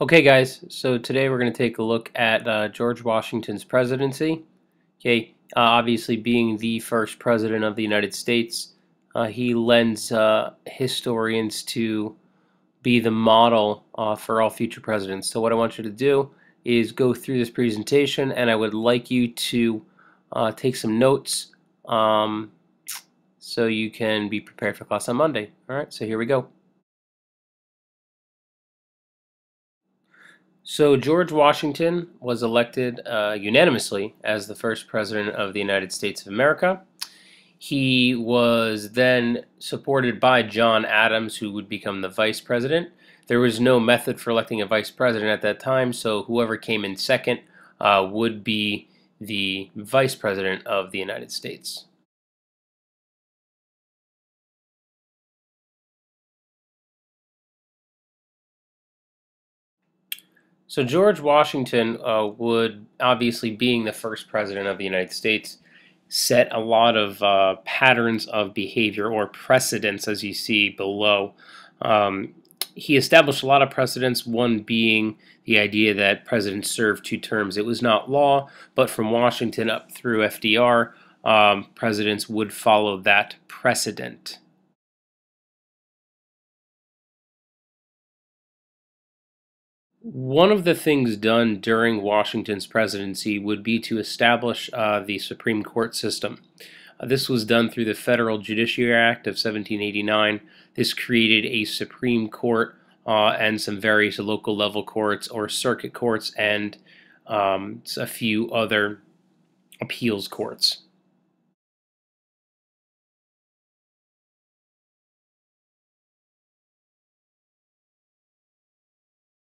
Okay, guys, so today we're going to take a look at George Washington's presidency. Okay, obviously, being the first president of the United States, he lends historians to be the model for all future presidents. So, what I want you to do is go through this presentation, and I would like you to take some notes um, so you can be prepared for class on Monday. All right, so here we go. So George Washington was elected unanimously as the first president of the United States of America. He was then supported by John Adams, who would become the vice president. There was no method for electing a vice president at that time, so whoever came in second would be the vice president of the United States. So George Washington would, obviously being the first president of the United States, set a lot of patterns of behavior or precedents, as you see below. Um, he established a lot of precedents, one being the idea that presidents serve 2 terms. It was not law, but from Washington up through FDR, presidents would follow that precedent. One of the things done during Washington's presidency would be to establish the Supreme Court system. This was done through the Federal Judiciary Act of 1789. This created a Supreme Court and some various local level courts or circuit courts and a few other appeals courts.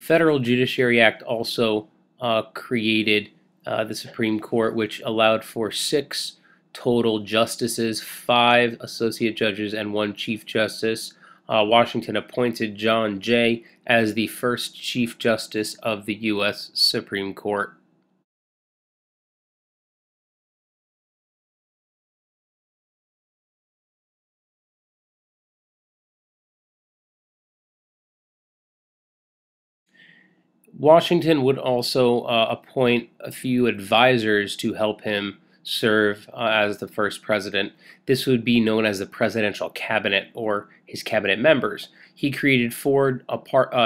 Federal Judiciary Act also created the Supreme Court, which allowed for 6 total justices, 5 associate judges, and 1 chief justice. Washington appointed John Jay as the first Chief Justice of the U.S. Supreme Court. Washington would also appoint a few advisors to help him serve as the first president. This would be known as the presidential cabinet or his cabinet members. He created 4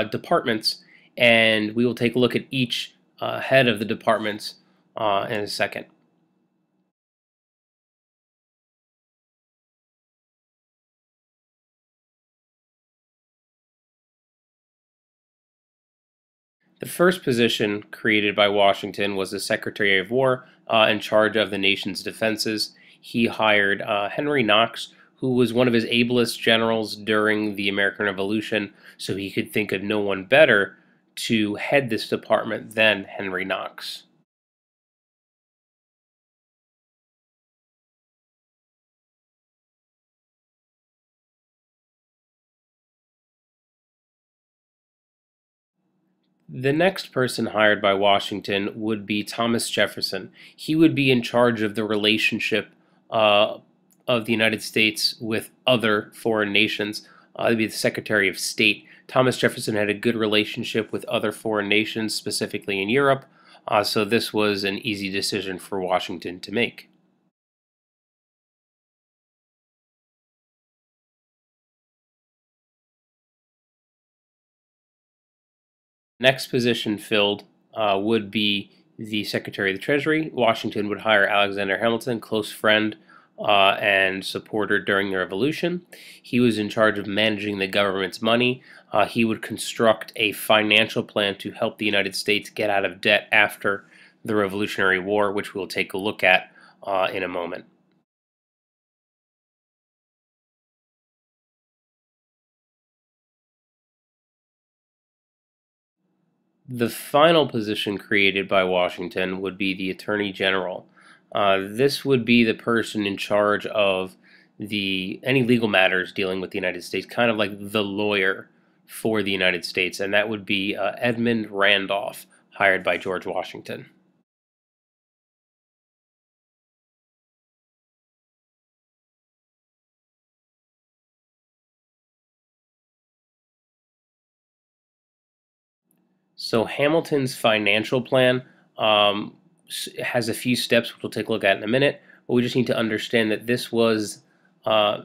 departments, and we will take a look at each head of the departments in a second. The first position created by Washington was the Secretary of War in charge of the nation's defenses. He hired Henry Knox, who was one of his ablest generals during the American Revolution, so he could think of no one better to head this department than Henry Knox. The next person hired by Washington would be Thomas Jefferson. He would be in charge of the relationship uh, of the United States with other foreign nations. He'd be the Secretary of State. Thomas Jefferson had a good relationship with other foreign nations, specifically in Europe, so this was an easy decision for Washington to make. Next position filled would be the Secretary of the Treasury. Washington would hire Alexander Hamilton, close friend and supporter during the Revolution. He was in charge of managing the government's money. He would construct a financial plan to help the United States get out of debt after the Revolutionary War, which we'll take a look at in a moment. The final position created by Washington would be the Attorney General. This would be the person in charge of any legal matters dealing with the United States, kind of like the lawyer for the United States, and that would be Edmund Randolph, hired by George Washington. So Hamilton's financial plan um, has a few steps, which we'll take a look at in a minute. But we just need to understand that this was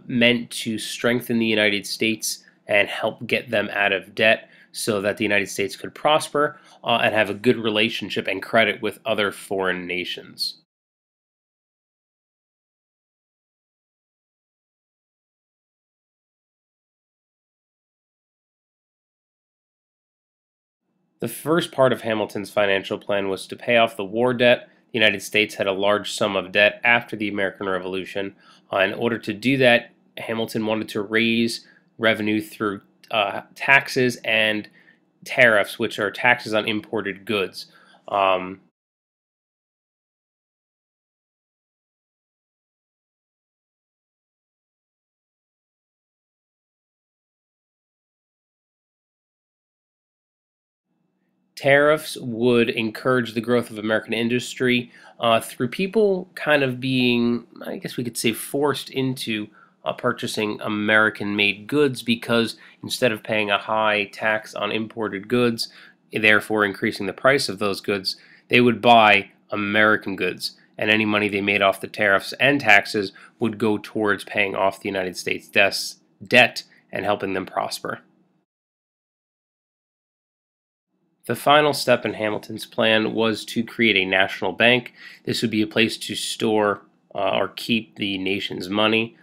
meant to strengthen the United States and help get them out of debt so that the United States could prosper and have a good relationship and credit with other foreign nations. The first part of Hamilton's financial plan was to pay off the war debt. The United States had a large sum of debt after the American Revolution. In order to do that, Hamilton wanted to raise revenue through taxes and tariffs, which are taxes on imported goods. Um, Tariffs would encourage the growth of American industry through people kind of being, I guess we could say, forced into purchasing American made goods because instead of paying a high tax on imported goods, therefore increasing the price of those goods, they would buy American goods. And any money they made off the tariffs and taxes would go towards paying off the United States debt and helping them prosper. The final step in Hamilton's plan was to create a national bank. This would be a place to store or keep the nation's money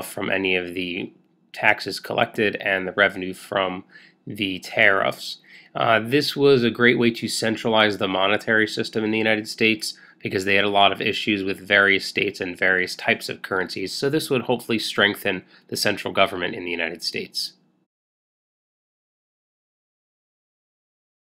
from any of the taxes collected and the revenue from the tariffs. This was a great way to centralize the monetary system in the United States because they had a lot of issues with various states and various types of currencies. So, this would hopefully strengthen the central government in the United States.